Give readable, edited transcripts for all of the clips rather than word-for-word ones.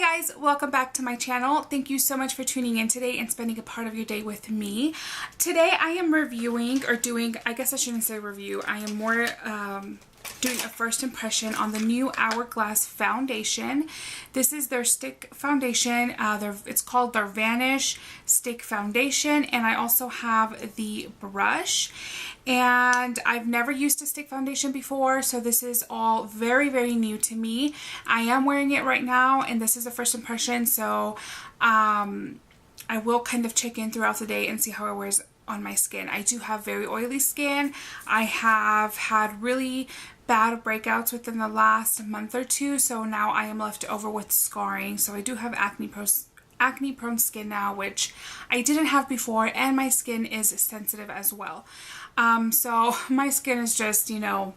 Hi guys, welcome back to my channel. Thank you so much for tuning in today and spending a part of your day with me. Today I am reviewing, or doing, I guess I shouldn't say review, I am more doing a first impression on the new Hourglass foundation. This is their stick foundation. It's called their Vanish stick foundation, and I also have the brush. And I've never used a stick foundation before, so this is all very, very new to me. I am wearing it right now, and this is a first impression, so I will kind of check in throughout the day and see how it wears on my skin. I do have very oily skin. I have had really bad breakouts within the last month or two, so now I am left over with scarring. So I do have acne prone skin now, which I didn't have before, and my skin is sensitive as well. So my skin is just, you know,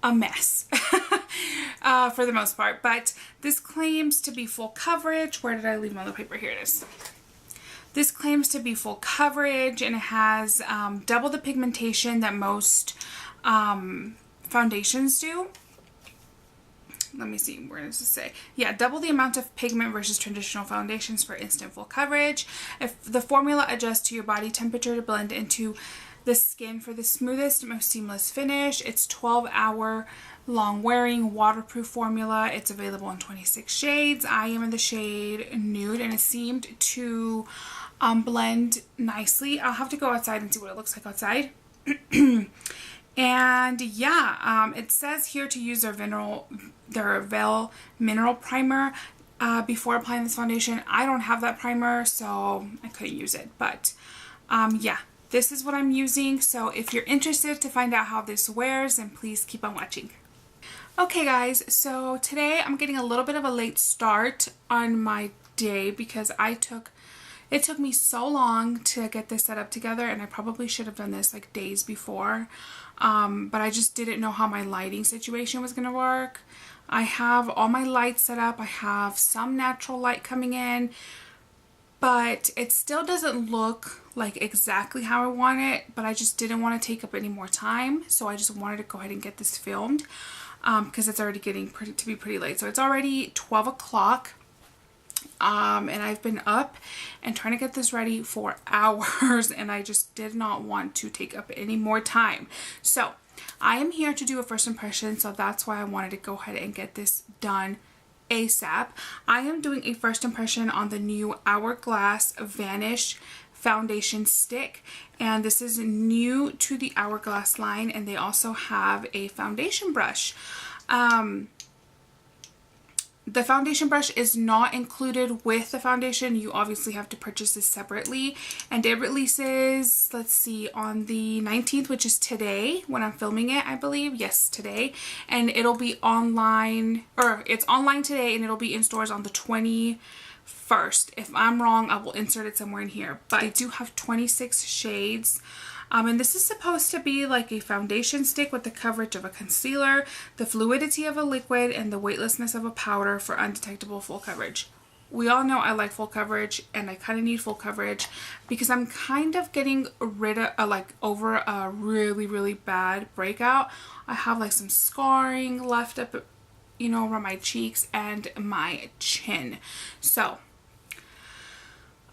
a mess for the most part. But this claims to be full coverage. Where did I leave my other paper? Here it is. This claims to be full coverage, and it has double the pigmentation that most foundations do. Let me see, where does it say? Yeah, double the amount of pigment versus traditional foundations for instant full coverage. If the formula adjusts to your body temperature to blend into the skin for the smoothest, most seamless finish. It's 12-hour long wearing waterproof formula. It's available in 26 shades. I am in the shade Nude, and it seemed to blend nicely. I'll have to go outside and see what it looks like outside. And yeah, it says here to use their Veil Mineral Primer before applying this foundation. I don't have that primer, so I couldn't use it. But yeah, this is what I'm using. So if you're interested to find out how this wears, then please keep on watching. Okay guys, so today I'm getting a little bit of a late start on my day because it took me so long to get this set up together, and I probably should have done this like days before. But I just didn't know how my lighting situation was going to work. I have all my lights set up. I have some natural light coming in, but it still doesn't look like exactly how I want it, but I just didn't want to take up any more time. So I just wanted to go ahead and get this filmed because it's already getting to be pretty late. So it's already 12 o'clock. And I've been up and trying to get this ready for hours, and I just did not want to take up any more time. So I am here to do a first impression, so that's why I wanted to go ahead and get this done ASAP. I am doing a first impression on the new Hourglass Vanish foundation stick, and this is new to the Hourglass line, and they also have a foundation brush. The foundation brush is not included with the foundation. You obviously have to purchase this separately, and it releases, let's see, on the 19th, which is today when I'm filming it, I believe. Yes, today. And it'll be online, or it's online today, and it'll be in stores on the 21st. If I'm wrong, I will insert it somewhere in here. But I do have 26 shades. And this is supposed to be like a foundation stick with the coverage of a concealer, the fluidity of a liquid, and the weightlessness of a powder for undetectable full coverage. We all know I like full coverage, and I kind of need full coverage because I'm kind of getting rid of, over a really, really bad breakout. I have like some scarring left up, you know, around my cheeks and my chin. So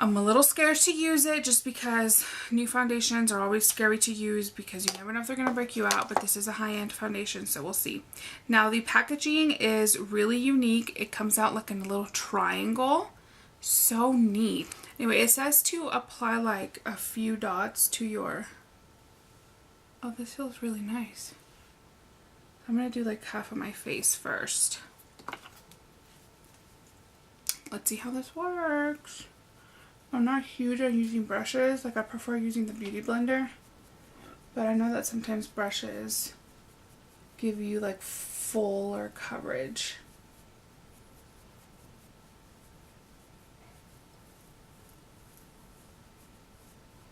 I'm a little scared to use it just because new foundations are always scary to use because you never know if they're going to break you out, but this is a high-end foundation, so we'll see. Now the packaging is really unique. It comes out like in a little triangle. So neat. Anyway, it says to apply like a few dots to your... Oh, this feels really nice. I'm going to do like half of my face first. Let's see how this works. I'm not huge on using brushes. Like, I prefer using the Beauty Blender. But I know that sometimes brushes give you like fuller coverage.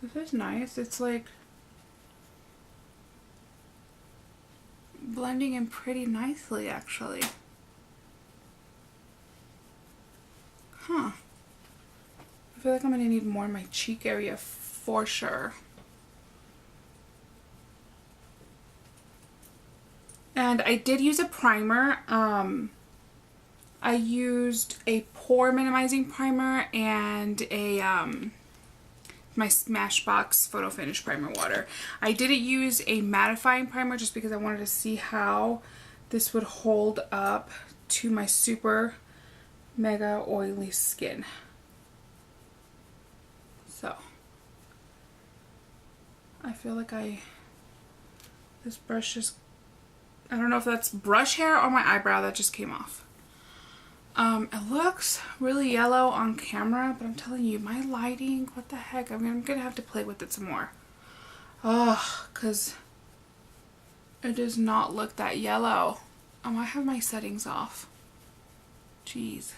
This is nice. It's like blending in pretty nicely, actually. Huh. I feel like I'm going to need more in my cheek area for sure. And I did use a primer. I used a pore minimizing primer and a my Smashbox Photo Finish Primer Water. I didn't use a mattifying primer just because I wanted to see how this would hold up to my super mega oily skin. So I feel like this brush is, I don't know if that's brush hair or my eyebrow that just came off. It looks really yellow on camera, but I'm telling you, my lighting, what the heck, I'm gonna have to play with it some more. Oh, cause it does not look that yellow. I might have my settings off. Jeez.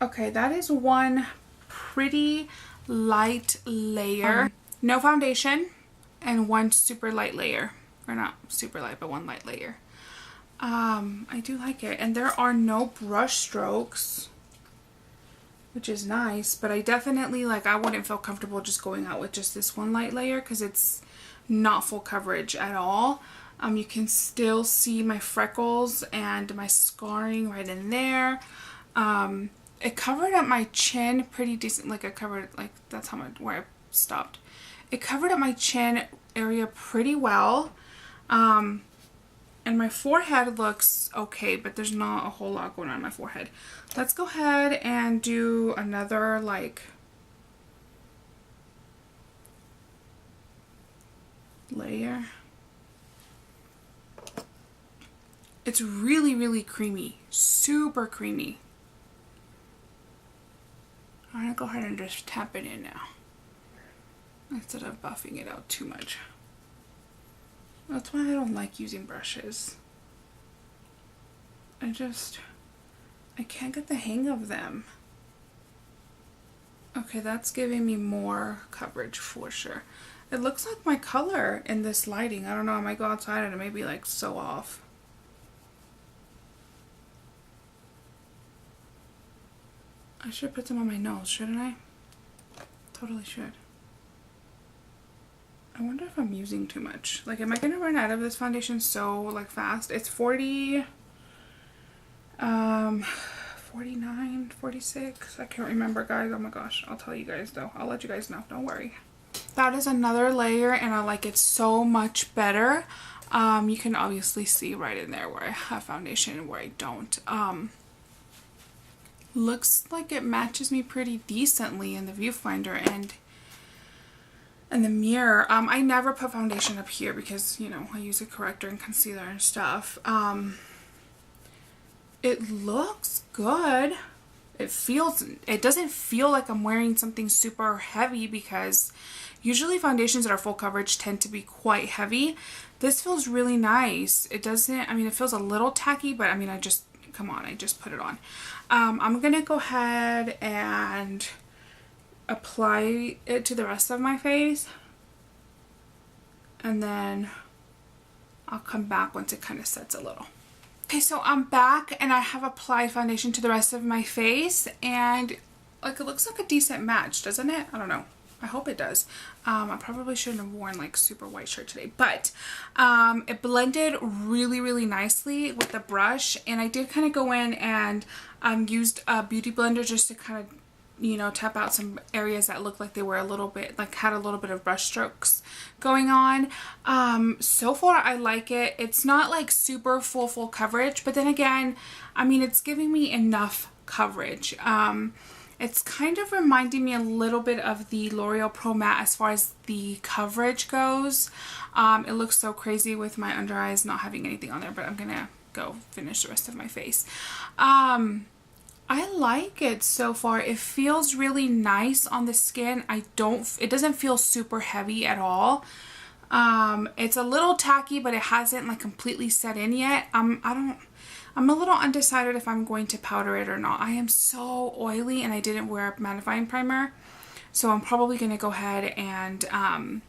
Okay, that is one pretty light layer. No foundation and one super light layer. Or not super light, but one light layer. I do like it. And there are no brush strokes, which is nice, but I definitely, like, I wouldn't feel comfortable just going out with just this one light layer because it's not full coverage at all. You can still see my freckles and my scarring right in there. It covered up my chin pretty decent. Like, I covered, like, that's how much, where I stopped. It covered up my chin area pretty well. And my forehead looks okay, but there's not a whole lot going on in my forehead. Let's go ahead and do another, like, layer. It's really, really creamy. Super creamy. I'm gonna go ahead and just tap it in now, instead of buffing it out too much. That's why I don't like using brushes. I can't get the hang of them. Okay, that's giving me more coverage for sure. It looks like my color in this lighting. I don't know, I might go outside and it may be like so off. I should put some on my nose, shouldn't I? Totally should. I wonder if I'm using too much. Like, am I gonna run out of this foundation so, like, fast? It's 49, 46. I can't remember, guys. Oh my gosh. I'll tell you guys, though. I'll let you guys know. Don't worry. That is another layer, and I like it so much better. You can obviously see right in there where I have foundation and where I don't. Looks like it matches me pretty decently in the viewfinder and the mirror. I never put foundation up here because, you know, I use a corrector and concealer and stuff. It looks good. It doesn't feel like I'm wearing something super heavy, because usually foundations that are full coverage tend to be quite heavy. This feels really nice. It doesn't, I mean, it feels a little tacky, but I mean, I just put it on. I'm gonna go ahead and apply it to the rest of my face, and then I'll come back once it kind of sets a little. Okay, so I'm back and I have applied foundation to the rest of my face, and like, it looks like a decent match, doesn't it? I don't know. I hope it does. I probably shouldn't have worn like super white shirt today, but it blended really, really nicely with the brush, and I did kind of go in and used a beauty blender just to kind of, you know, tap out some areas that looked like they were a little bit, like, had a little bit of brush strokes going on. So far I like it. It's not like super full coverage, but then again, I mean, it's giving me enough coverage. It's kind of reminding me a little bit of the L'Oreal Pro Matte as far as the coverage goes. It looks so crazy with my under eyes not having anything on there, but I'm gonna go finish the rest of my face. I like it so far. It feels really nice on the skin. It doesn't feel super heavy at all. It's a little tacky, but it hasn't like completely set in yet. I'm a little undecided if I'm going to powder it or not. I am so oily and I didn't wear a mattifying primer, so I'm probably going to go ahead and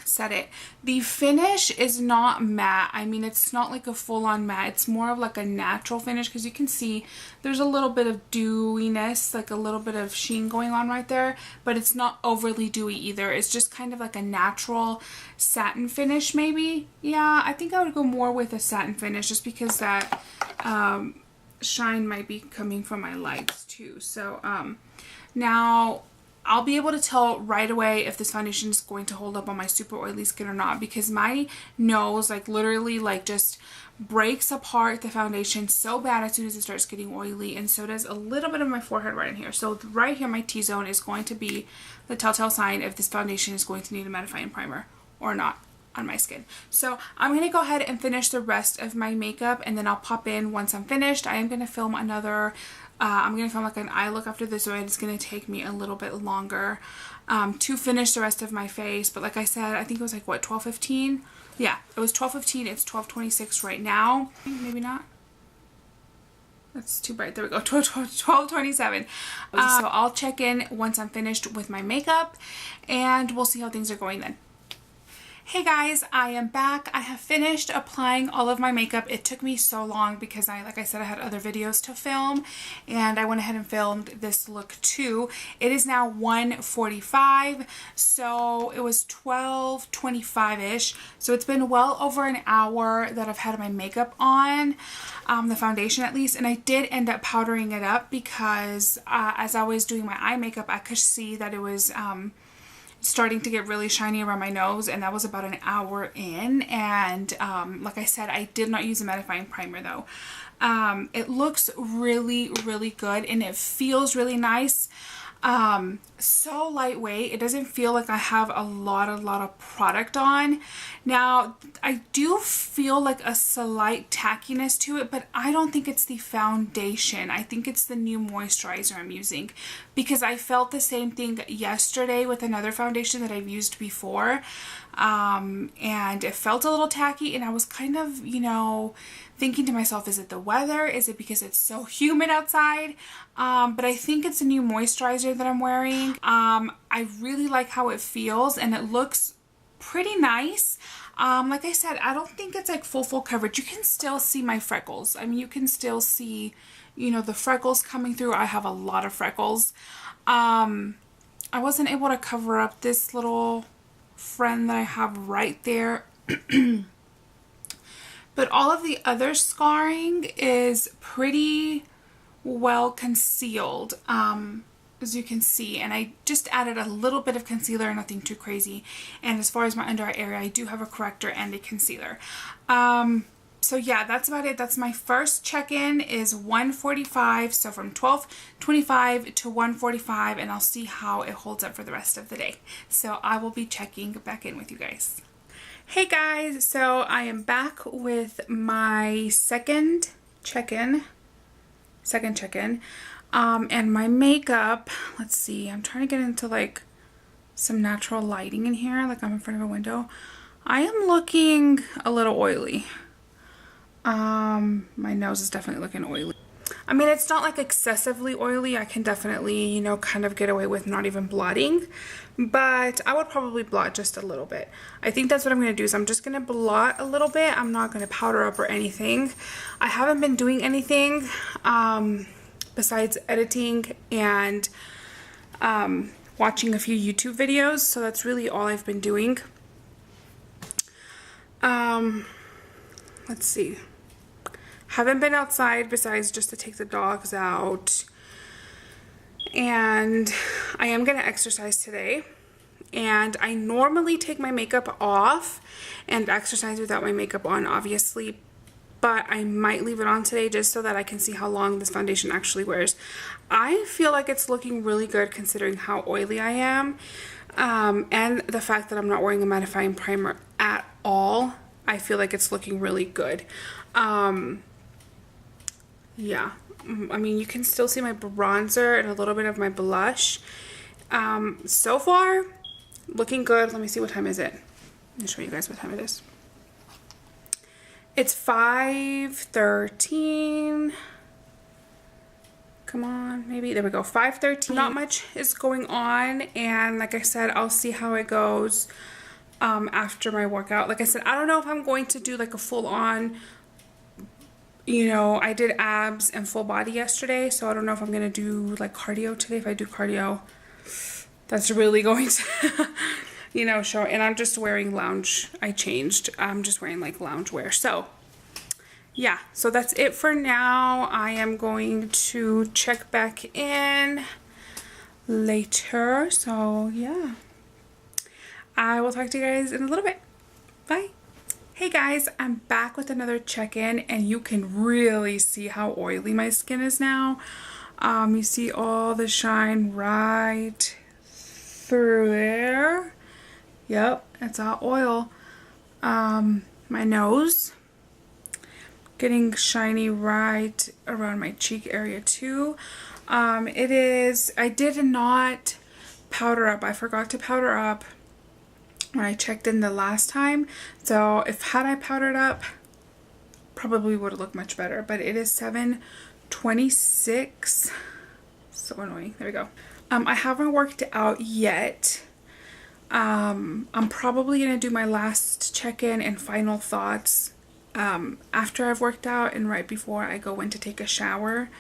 set it. The finish is not matte. I mean, it's not like a full-on matte. It's more of like a natural finish, because you can see there's a little bit of dewiness, like a little bit of sheen going on right there, but it's not overly dewy either. It's just kind of like a natural satin finish maybe. Yeah, I think I would go more with a satin finish, just because that shine might be coming from my lights too. So now I'll be able to tell right away if this foundation is going to hold up on my super oily skin or not, because my nose like literally like just breaks apart the foundation so bad as soon as it starts getting oily, and so does a little bit of my forehead right in here. So right here, my T-zone is going to be the telltale sign if this foundation is going to need a mattifying primer or not on my skin. So I'm going to go ahead and finish the rest of my makeup, and then I'll pop in once I'm finished. I am going to film another I'm going to film like an eye look after this, so it's going to take me a little bit longer to finish the rest of my face. But like I said, I think it was like, what, 12:15? Yeah, it was 12:15. It's 12:26 right now. Maybe not. That's too bright. There we go. 12:27. So I'll check in once I'm finished with my makeup, and we'll see how things are going then. Hey guys, I am back. I have finished applying all of my makeup. It took me so long because like I said, I had other videos to film, and I went ahead and filmed this look too. It is now 1:45, so it was 12:25-ish. So it's been well over an hour that I've had my makeup on, the foundation at least, and I did end up powdering it up because as I was doing my eye makeup, I could see that it was starting to get really shiny around my nose, and that was about an hour in. And like I said, I did not use a mattifying primer though. It looks really, really good, and it feels really nice. So lightweight. It doesn't feel like I have a lot of product on. Now, I do feel like a slight tackiness to it, but I don't think it's the foundation. I think it's the new moisturizer I'm using, because I felt the same thing yesterday with another foundation that I've used before. And it felt a little tacky, and I was kind of, you know, thinking to myself, is it the weather? Is it because it's so humid outside? But I think it's a new moisturizer that I'm wearing. I really like how it feels, and it looks pretty nice. Like I said, I don't think it's like full coverage. You can still see my freckles. I mean, you can still see, you know, the freckles coming through. I have a lot of freckles. I wasn't able to cover up this little friend that I have right there. But all of the other scarring is pretty well concealed, as you can see. And I just added a little bit of concealer, nothing too crazy. And as far as my under eye area, I do have a corrector and a concealer. So yeah, that's about it. That's my first check-in is 1:45. So from 12:25 to 1:45, and I'll see how it holds up for the rest of the day. So I will be checking back in with you guys. Hey guys, so I am back with my second check-in, and my makeup. Let's see, I'm trying to get into like some natural lighting in here, like I'm in front of a window. I am looking a little oily. My nose is definitely looking oily. I mean, it's not like excessively oily. I can definitely, you know, kind of get away with not even blotting, but I would probably blot just a little bit. I think that's what I'm going to do, is I'm just going to blot a little bit. I'm not going to powder up or anything. I haven't been doing anything besides editing and watching a few YouTube videos, so that's really all I've been doing. Let's see. Haven't been outside besides just to take the dogs out, and I am going to exercise today. And I normally take my makeup off and exercise without my makeup on, obviously, but I might leave it on today just so that I can see how long this foundation actually wears. I feel like it's looking really good considering how oily I am, and the fact that I'm not wearing a mattifying primer at all. I feel like it's looking really good. Yeah, I mean, you can still see my bronzer and a little bit of my blush. So far, looking good. Let me see, what time is it? Let me show you guys what time it is. It's 5:13. Come on, maybe. There we go, 5:13. Not much is going on, and like I said, I'll see how it goes after my workout. Like I said, I don't know if I'm going to do like a full on, you know, I did abs and full body yesterday, so I don't know if I'm gonna do like cardio today. If I do cardio, that's really going to you know, show. And I'm just wearing lounge. I changed. I'm just wearing like lounge wear. So yeah, so that's it for now. I am going to check back in later. So yeah, I will talk to you guys in a little bit. Bye. Hey guys, I'm back with another check-in, and you can really see how oily my skin is now. You see all the shine right through there. Yep, it's all oil. My nose, getting shiny right around my cheek area too. I did not powder up. I forgot to powder up when I checked in the last time. So had I powdered up, probably would have looked much better. But it is 7:26. So annoying. There we go. I haven't worked out yet. I'm probably gonna do my last check-in and final thoughts after I've worked out and right before I go in to take a shower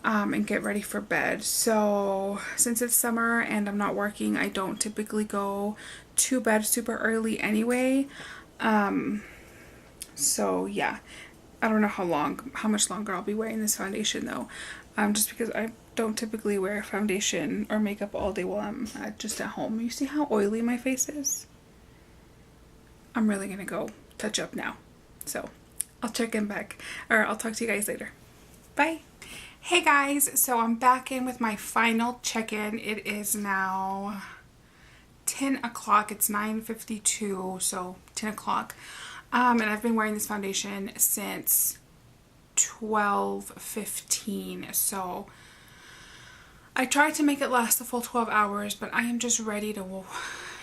and get ready for bed. So since it's summer and I'm not working, I don't typically go to bed super early anyway. So yeah, I don't know how much longer I'll be wearing this foundation though, just because I don't typically wear foundation or makeup all day while I'm just at home. You see how oily my face is? I'm really gonna go touch up now. So I'll check in back, or I'll talk to you guys later. Bye. Hey guys, so I'm back in with my final check-in. It is now 10 o'clock. It's 9:52, so 10 o'clock. And I've been wearing this foundation since 12:15. So I tried to make it last the full 12 hours, but I am just ready to,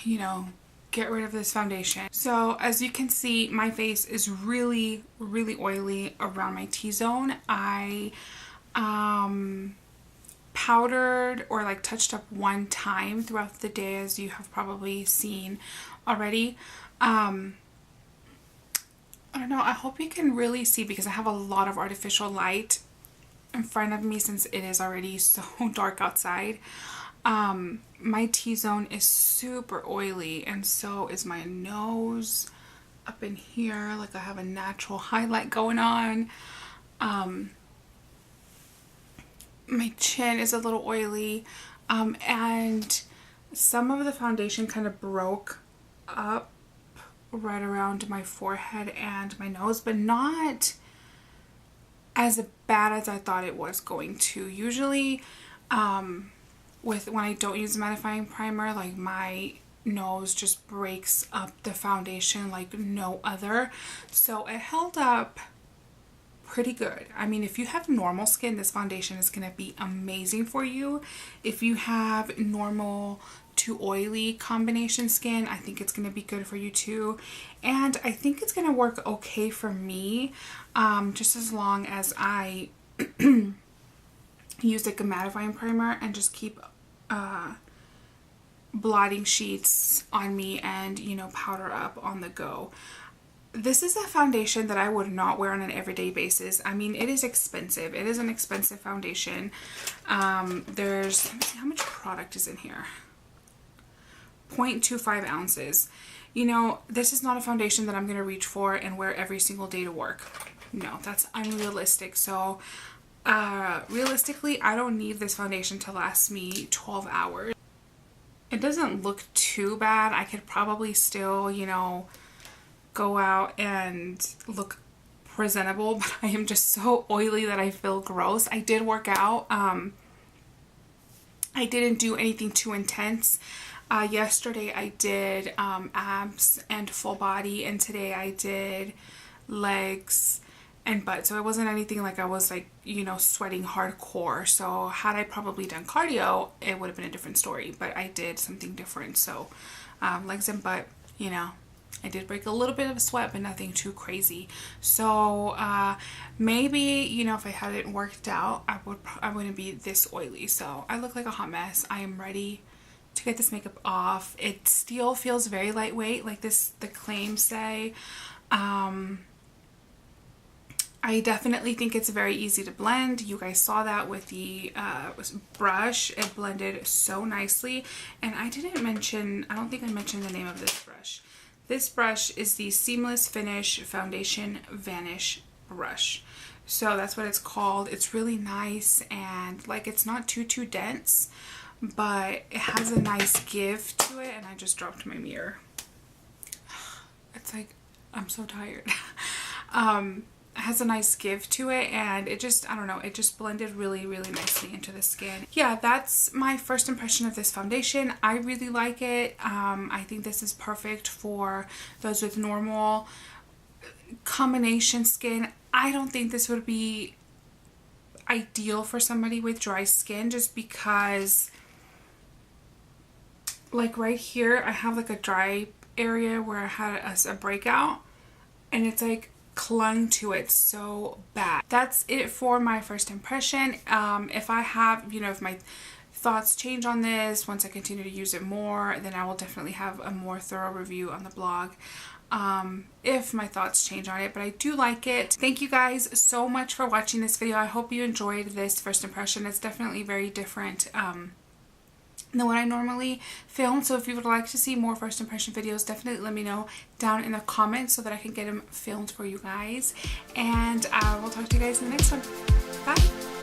you know, get rid of this foundation. So as you can see, my face is really, really oily around my T-zone. I powdered or like touched up one time throughout the day, as you have probably seen already. I don't know, I hope you can really see because I have a lot of artificial light in front of me since it is already so dark outside. My T-zone is super oily, and so is my nose up in here. Like I have a natural highlight going on. My chin is a little oily, and some of the foundation kind of broke up right around my forehead and my nose, but not as bad as I thought it was going to. Usually when I don't use a mattifying primer, like my nose just breaks up the foundation like no other. So it held up pretty good. I mean, if you have normal skin, this foundation is going to be amazing for you. If you have normal to oily combination skin, I think it's going to be good for you too. And I think it's going to work okay for me, just as long as I use like a mattifying primer and just keep blotting sheets on me and, you know, powder up on the go. This is a foundation that I would not wear on an everyday basis. I mean, it is expensive. It is an expensive foundation. Let me see how much product is in here. 0.25 ounces. You know, this is not a foundation that I'm going to reach for and wear every single day to work. No, that's unrealistic. So, realistically, I don't need this foundation to last me 12 hours. It doesn't look too bad. I could probably still, you know, go out and look presentable, but I am just so oily that I feel gross. I did work out. I didn't do anything too intense. Yesterday I did abs and full body, and today I did legs and butt. So it wasn't anything like I was like, you know, sweating hardcore. So had I probably done cardio, it would have been a different story, but I did something different. So legs and butt, you know, I did break a little bit of a sweat, but nothing too crazy. So maybe, you know, if I hadn't worked out, I wouldn't be this oily. So I look like a hot mess. I am ready to get this makeup off. It still feels very lightweight, like the claims say. I definitely think it's very easy to blend. You guys saw that with the brush. It blended so nicely. And I don't think I mentioned the name of this brush. This brush is the Seamless Finish Foundation Vanish brush. So that's what it's called. It's really nice, and like it's not too dense, but it has a nice give to it. And I just dropped my mirror. It's like, I'm so tired. It has a nice give to it, and it just, I don't know, it just blended really nicely into the skin. Yeah, that's my first impression of this foundation. I really like it. I think this is perfect for those with normal combination skin. I don't think this would be ideal for somebody with dry skin, just because like right here I have like a dry area where I had a breakout, and it's like clung to it so bad. That's it for my first impression. If I have, you know, if my thoughts change on this once I continue to use it more, then I will definitely have a more thorough review on the blog if my thoughts change on it. But I do like it. Thank you guys so much for watching this video. I hope you enjoyed this first impression. It's definitely very different than what I normally film. So if you would like to see more first impression videos, definitely let me know down in the comments so that I can get them filmed for you guys. And I will talk to you guys in the next one. Bye!